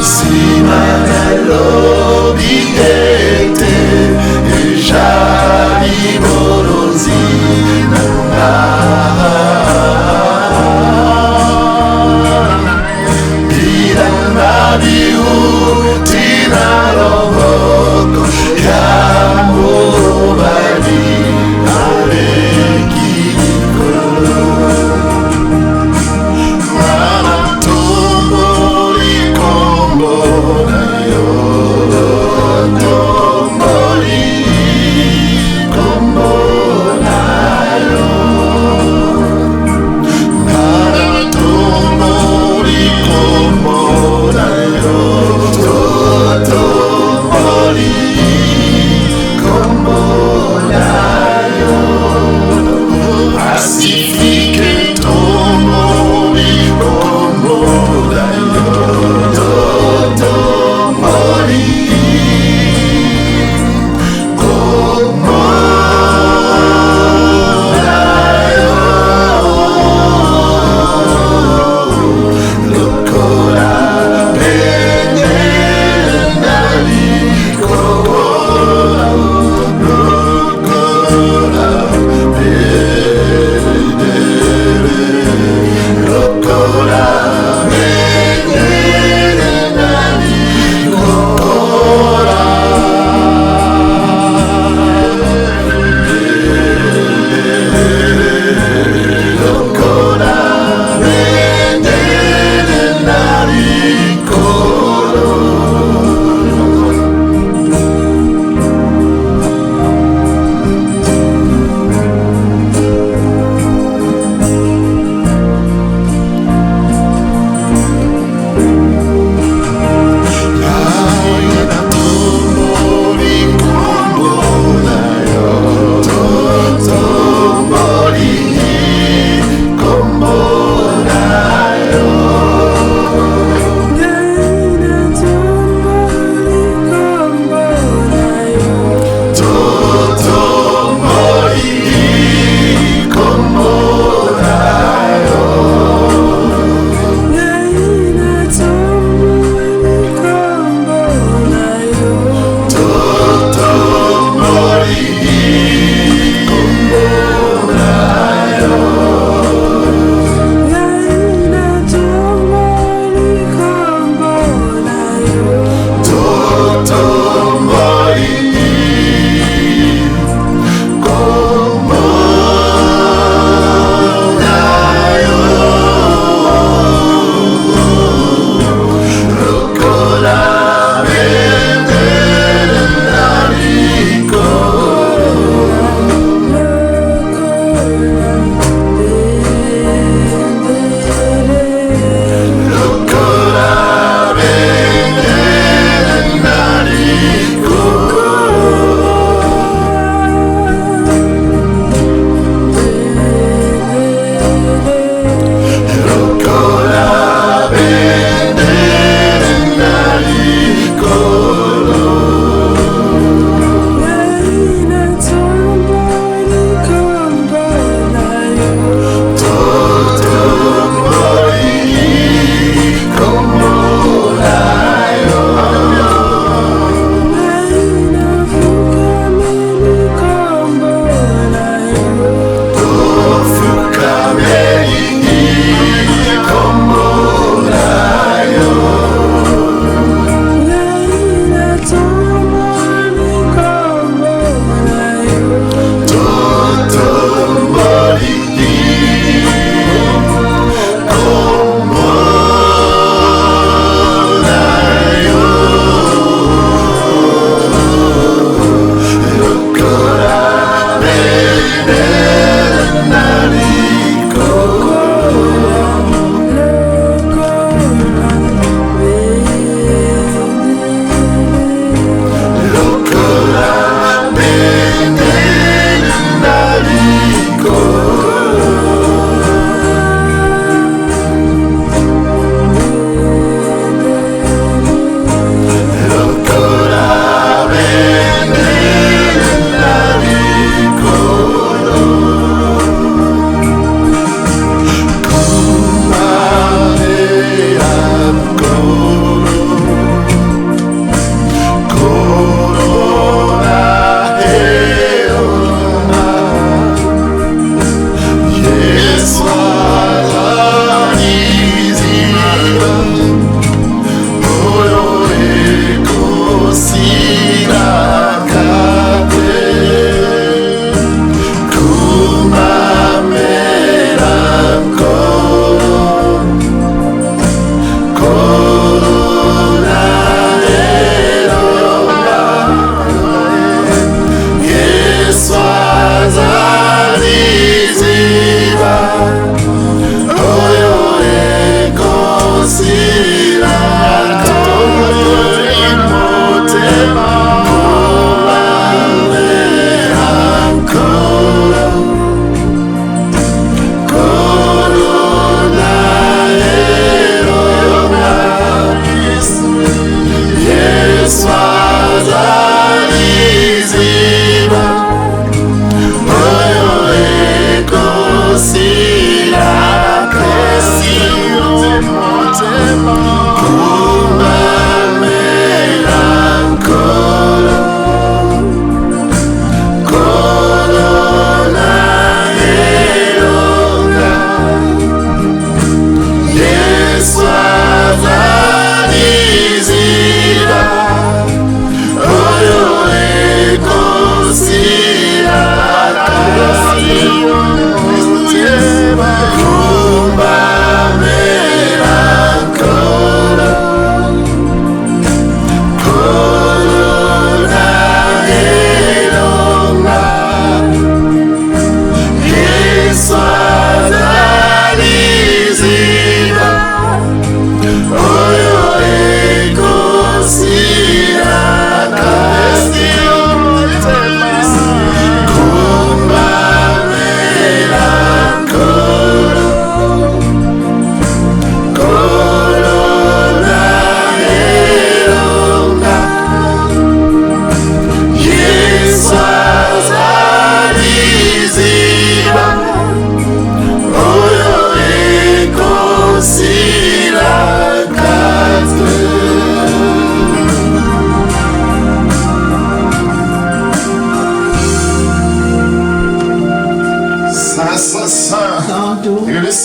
Simana lo bigete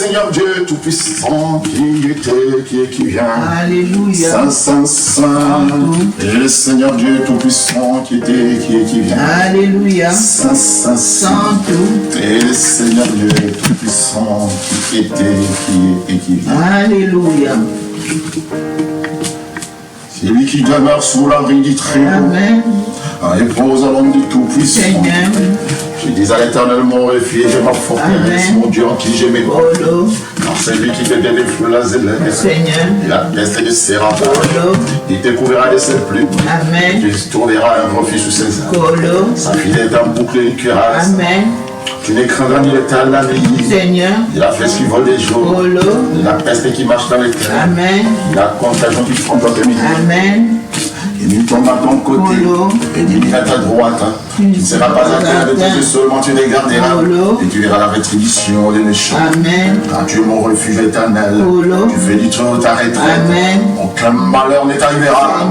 Seigneur Dieu Tout-Puissant, qui était, qui est, qui vient. Alléluia. Saint, Saint, Saint. Et le Seigneur Dieu Tout-Puissant, qui était, qui est, qui vient. Alléluia. Saint, Saint, Saint. Et le Seigneur Dieu Tout-Puissant, qui était, qui est, et qui vient. Alléluia. C'est lui qui demeure sous l'abri du Très-Haut. Amen. Repose à l'homme du Tout-Puissant. Seigneur. Je dis à l'Éternel, mon refuge et ma forteresse, mon Dieu en qui j'ai mes droits. Car c'est lui qui te donne les fleurs, la zélène. Seigneur. Et la peste de ses remparts. Il te couvrira de ses plumes. Amen. Tu trouveras un refuge sous ses ailes. Sa fille est un bouclier et une cuirasse. Amen. Tu ne craindras ni l'étal la nuit. Seigneur. Il a fait ce qui vole les jours. La peste qui marche dans les terres. Amen. La contagion qui fronde dans tes midi. Amen. Et il tombe à ton côté. Et il à ta droite. Tu ne seras pas à terre de tes yeux seulement, tu les garderas. Et tu verras la rétribution des méchants. Amen. Car tu es mon refuge éternel. Tu fais du trône ta retraite. Amen. Aucun malheur ne t'arrivera.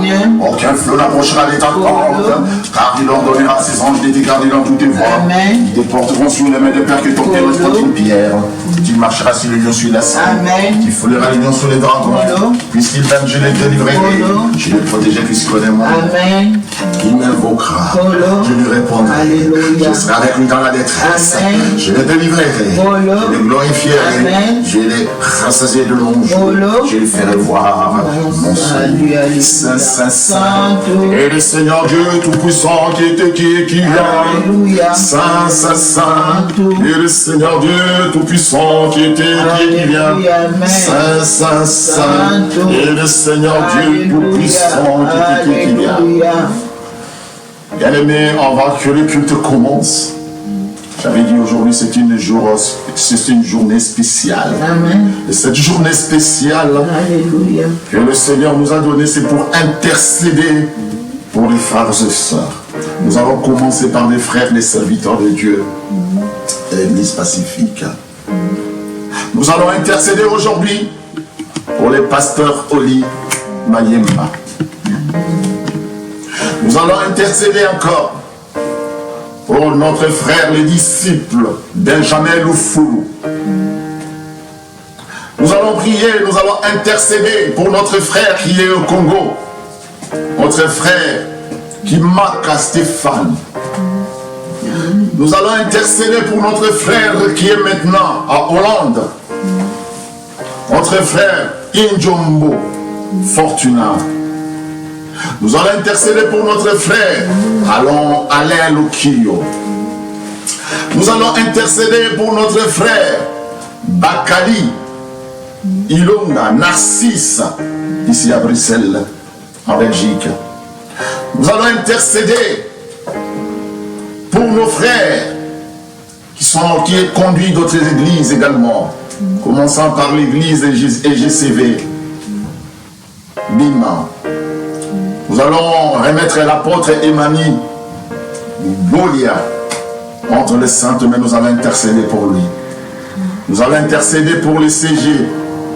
Aucun flot n'approchera de ta tente. Car il ordonnera à ses anges de te garder dans toutes tes voies. Amen. Ils te porteront sur les mains de père que ton pied ne porte une pierre. Tu marcheras sur le lion sur la scène. Amen. Tu fouleras les lions sur les dragons. Puisqu'il m'aime, je les délivrerai. Je les protégerai puisqu'il connaît moi. Amen. Il m'invoquera. Je lui répondrai. Alléluia. Je serai avec lui dans la détresse. Amen. Je les délivrerai. Je les glorifierai. Amen. Je les rassasierai de louanges. Je les ferai voir mon salut. Saint, Saint, Saint. Et le Seigneur Dieu Tout-Puissant qui était, qui est, qui vient. Alléluia. Saint, Saint, Saint. Et le Seigneur Dieu Tout-Puissant qui était, qui est, qui vient. Saint, Saint, Saint. Et le Seigneur Dieu Tout-Puissant qui était, qui est, qui vient. Bien-aimé, avant que le culte commence, j'avais dit aujourd'hui c'est une journée spéciale. Amen. Et cette journée spéciale Alléluia. que le Seigneur nous a donnée, c'est pour intercéder pour les frères et sœurs. Nous allons commencer par les frères, les serviteurs de Dieu de l'Église pacifique. Nous allons intercéder aujourd'hui pour les pasteurs Oli Mayemba. Nous allons intercéder encore pour notre frère, les disciples Benjamin Loufoulou. Nous allons prier, nous allons intercéder pour notre frère qui est au Congo, notre frère Kimaka Stéphane. Nous allons intercéder pour notre frère qui est maintenant à Hollande, notre frère Injombo Fortuna. Nous allons intercéder pour notre frère Alain Lokio. Nous allons intercéder pour notre frère Bakali Ilonga Narcisse, ici à Bruxelles, en Belgique. Nous allons intercéder pour nos frères qui conduisent d'autres églises également, commençant par l'église EGCV Bima. Nous allons remettre l'apôtre Emmanuel Bolia entre les saintes, mais nous allons intercéder pour lui. Nous allons intercéder pour les CG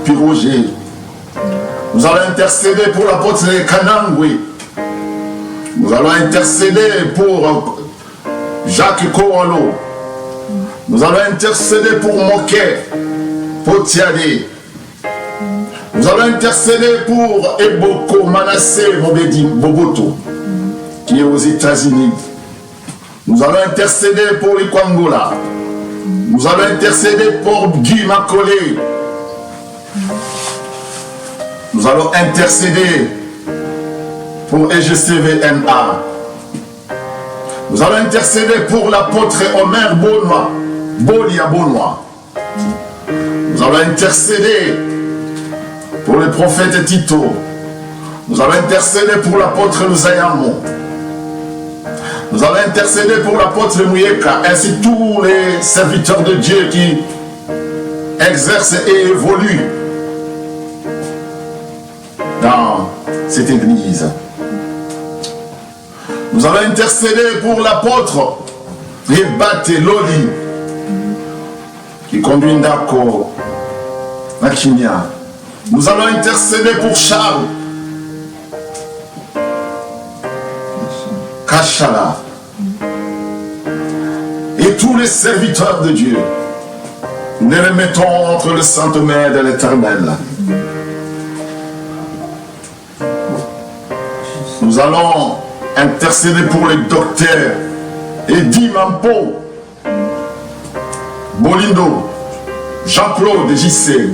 Piroger. Nous allons intercéder pour l'apôtre Kanangwe. Nous allons intercéder pour Jacques Kowalo. Nous allons intercéder pour Moké Potiade. Nous allons intercéder pour Eboko Manassé Mobedi Boboto, qui est aux États-Unis. Nous allons intercéder pour Ikwangola. Nous allons intercéder pour Guy Makolé. Nous allons intercéder pour EGCVNA. Nous allons intercéder pour l'apôtre Omer Bonois, Bolia Bonois. Nous allons intercéder pour le prophète Tito. Nous allons intercéder pour l'apôtre Luzayamo. Nous allons intercéder pour l'apôtre Mouyeka, ainsi tous les serviteurs de Dieu qui exercent et évoluent dans cette église. Nous allons intercéder pour l'apôtre Rebate Loli, qui conduit Ndako à Kimia. Nous allons intercéder pour Charles Kachala et tous les serviteurs de Dieu Nous les remettons entre les saintes mains de l'Éternel. Nous allons intercéder pour les docteurs Eddie Mampo, Bolindo, Jean-Claude JC.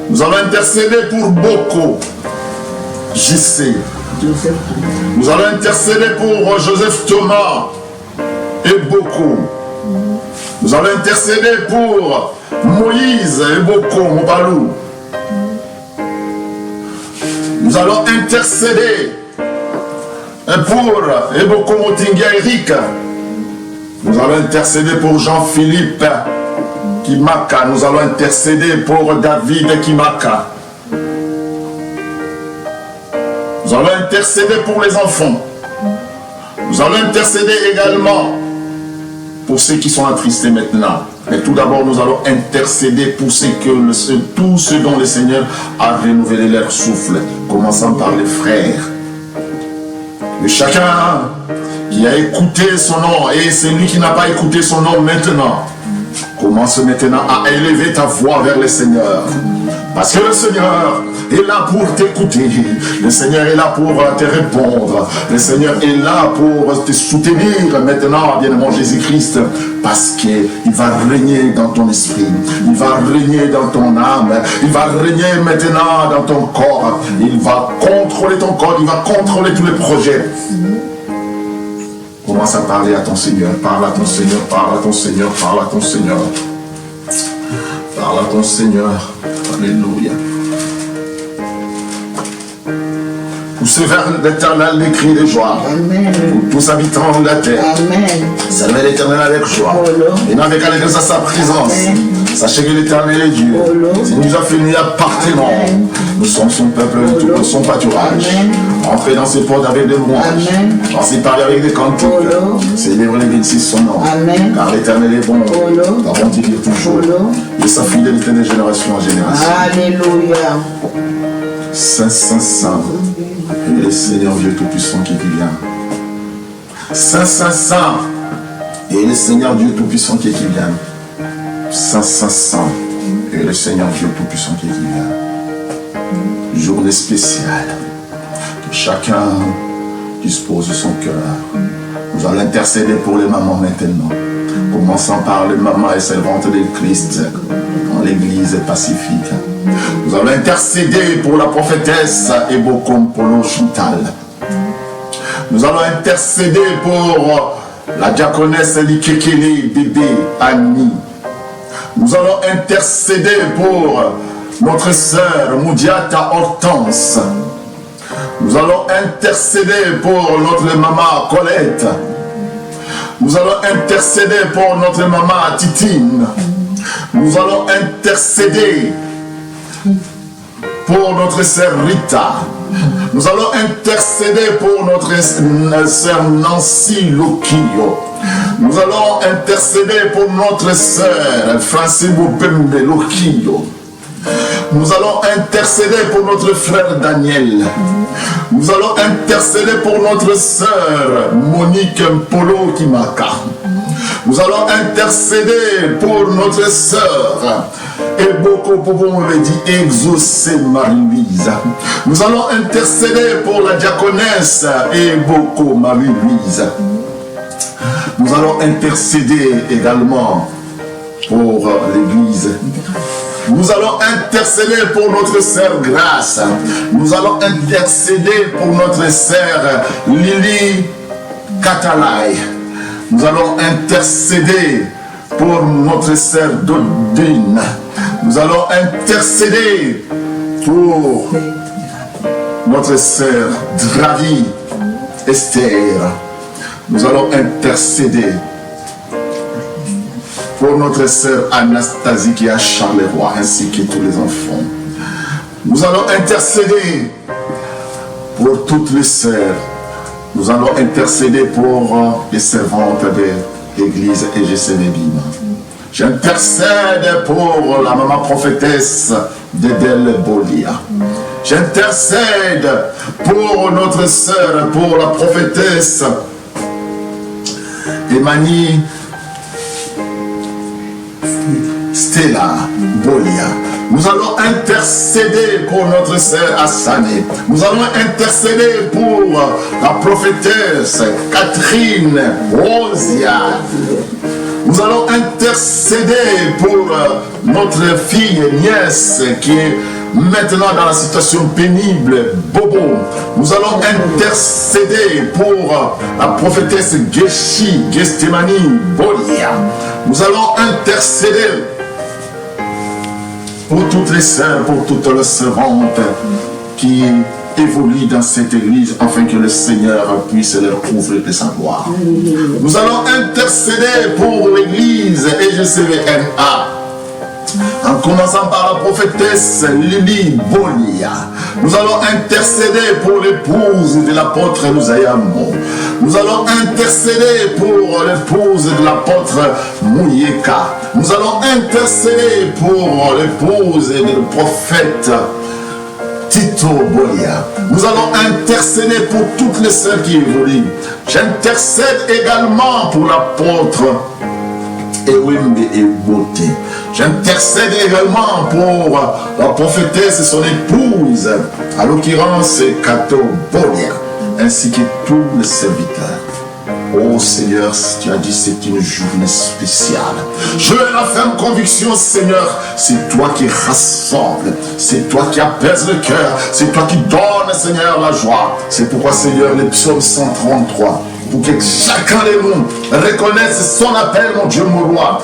Nous allons intercéder pour Boko JC. Nous allons intercéder pour Joseph Thomas et Boko. Nous allons intercéder pour Moïse et Boko Mobalou. Nous allons intercéder pour Eboko Motinga Eric. Nous allons intercéder pour Jean-Philippe Kimaka. Nous allons intercéder pour David Kimaka. Nous allons intercéder pour les enfants. Nous allons intercéder également pour ceux qui sont attristés maintenant. Mais tout d'abord, nous allons intercéder pour tous ceux dont le Seigneur a renouvelé leur souffle. Commençant par les frères. Et chacun qui a écouté son nom et celui qui n'a pas écouté son nom maintenant, commence maintenant à élever ta voix vers le Seigneur. Parce que le Seigneur est là pour t'écouter. Le Seigneur est là pour te répondre. Le Seigneur est là pour te soutenir maintenant, bien-aimé Jésus-Christ. Parce qu'il va régner dans ton esprit. Il va régner dans ton âme. Il va régner maintenant dans ton corps. Il va contrôler ton corps. Il va contrôler tous les projets. Commence à parler à ton Seigneur. Parle à ton Seigneur. Parle à ton Seigneur. Parle à ton Seigneur. Parle à ton Seigneur. Alléluia. Poussez vers l'Éternel les cris de joie. Amen. Pour tous habitants de la terre. Amen. Servez l'Éternel avec joie. Et non avec allégresse à sa présence. Amen. Sachez que l'Éternel est Dieu. Il nous a fait nous appartenons. Nous sommes son peuple, tout son pâturage. Entrez dans ses portes avec des louanges. Pensez parler avec des cantiques. Célébrez les bénédictions son nom. Amen. Car l'Éternel est bon. Nous avons dit toujours. Et sa fidélité de génération en génération. Alléluia. Saint, Saint, Saint. Et le Seigneur Dieu Tout-Puissant qui vient. Saint, Saint, Saint. Et le Seigneur Dieu Tout-Puissant qui vient. Saint, Saint, Saint. Et le Seigneur Dieu Tout-Puissant qui vient. Journée spéciale. Que chacun dispose son cœur. Nous allons intercéder pour les mamans maintenant. Commençant par les mamans et servantes de Christ dans l'église pacifique. Nous allons intercéder pour la prophétesse Ebokom Polo Chantal. Nous allons intercéder pour la diaconesse Likekele bébé Annie. Nous allons intercéder pour notre sœur Moudiata Hortense. Nous allons intercéder pour notre maman Colette. Nous allons intercéder pour notre maman Titine. Nous allons intercéder pour notre sœur Rita. Nous allons intercéder pour notre sœur Nancy Lokio. Nous allons intercéder pour notre sœur Francine Boupembe Lokio. Nous allons intercéder pour notre frère Daniel. Nous allons intercéder pour notre sœur Monique Mpolo Kimaka. Nous allons intercéder pour notre sœur et beaucoup pouvons le dire exaucer Marie-Louise. Nous allons intercéder pour la diaconesse et beaucoup Marie-Louise. Nous allons intercéder également pour l'église. Nous allons intercéder pour notre sœur Grâce. Nous allons intercéder pour notre sœur Lily Katalai. Nous allons intercéder pour notre sœur Dodine. Nous allons intercéder pour notre sœur Dravi Esther. Nous allons intercéder pour notre sœur Anastasie qui est à Charleroi, ainsi que tous les enfants. Nous allons intercéder pour toutes les sœurs. Nous allons intercéder pour les servantes de l'église EGCV Bima. J'intercède pour la maman prophétesse d'Edel Bolia. J'intercède pour notre sœur, pour la prophétesse Emani Stella Bolia. Nous allons intercéder pour notre sœur Assané. Nous allons intercéder pour la prophétesse Catherine Rosia. Nous allons intercéder pour notre fille et nièce qui est maintenant dans la situation pénible, Bobo. Nous allons intercéder pour la prophétesse Gestemani Bolia. Nous allons intercéder pour toutes les sœurs, pour toutes les servantes qui évoluent dans cette église, afin que le Seigneur puisse leur couvrir de sa gloire. Nous allons intercéder pour l'église EGCVNA, en commençant par la prophétesse Lily Bolia. Nous allons intercéder pour l'épouse de l'apôtre Nouzayambo. Nous allons intercéder pour l'épouse de l'apôtre Mouyeka. Nous allons intercéder pour l'épouse du prophète Tito Bolia. Nous allons intercéder pour toutes les sœurs qui évoluent. J'intercède également pour l'apôtre Ewembe Ebote. J'intercède également pour la prophétesse et son épouse, à l'occurrence Kato Bolia, ainsi que tous les serviteurs. Oh Seigneur, tu as dit c'est une journée spéciale. Je la ferme conviction, Seigneur, c'est toi qui rassemble, c'est toi qui apaise le cœur, c'est toi qui donne, Seigneur, la joie. C'est pourquoi, Seigneur, les psaumes 133, pour que chacun de nous reconnaisse son appel, mon Dieu, mon roi,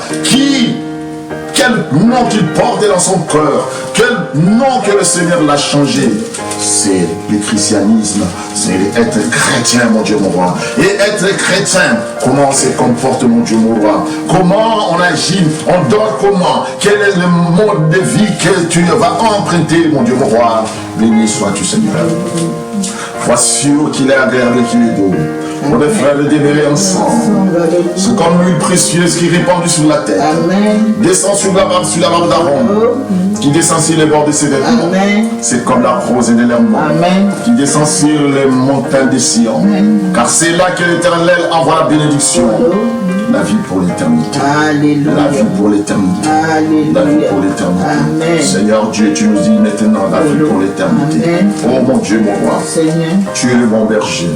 quel nom qu'il porte dans son cœur, quel nom que le Seigneur l'a changé. C'est le christianisme, c'est être chrétien, mon Dieu, mon roi. Et être chrétien, comment on se comporte, mon Dieu, mon roi? Comment on agit, on dort comment? Quel est le mode de vie que tu vas emprunter, mon Dieu, mon roi? Béni sois-tu, Seigneur. Sois sûr qu'il est agréable et qu'il est doux. Pour les frères de demeurer ensemble. C'est comme l'huile précieuse qui est répandue sur la tête. Amen. Descend sur la barbe d'Aaron, qui descend sur les bords de ses vêtements. C'est comme la rose de l'hermon, qui descend sur les montagnes de Sion. Car c'est là que l'Éternel envoie la bénédiction. La vie pour l'éternité. La vie pour l'éternité. La vie pour l'éternité. Seigneur Dieu, tu nous dis maintenant la vie pour l'éternité. Oh mon Dieu, mon roi, tu es le bon berger.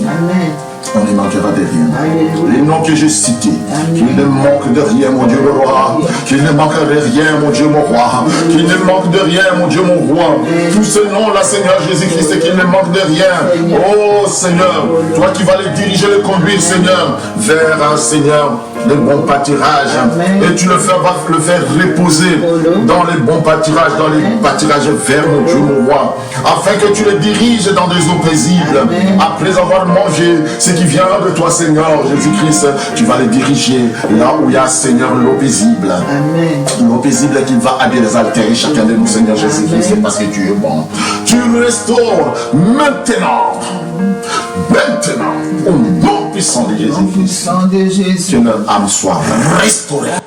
On ne manquera de rien. Les noms que j'ai cités, qu'il ne manque de rien, mon Dieu, mon roi. Qu'il ne manque de rien, mon Dieu, mon roi. Qu'il ne manque de rien, mon Dieu, mon roi. Tous ces noms-là, Seigneur Jésus-Christ, qu'il ne manque de rien. Oh Seigneur, toi qui vas les diriger, les conduire, Seigneur, vers, Seigneur, le bon pâturage. Et tu vas le faire reposer dans les bons pâturages, dans les pâturages verts, mon Dieu, mon roi. Afin que tu les diriges dans des eaux paisibles. Après avoir mangé ce qui vient de toi, Seigneur Jésus-Christ, tu vas les diriger là où il y a, Seigneur, l'eau paisible. L'eau paisible qui va désaltérer chacun de nous, Seigneur Jésus-Christ, parce que tu es bon. Tu restaures maintenant, au nom puissant de Jésus-Christ, que notre âme soit restaurée.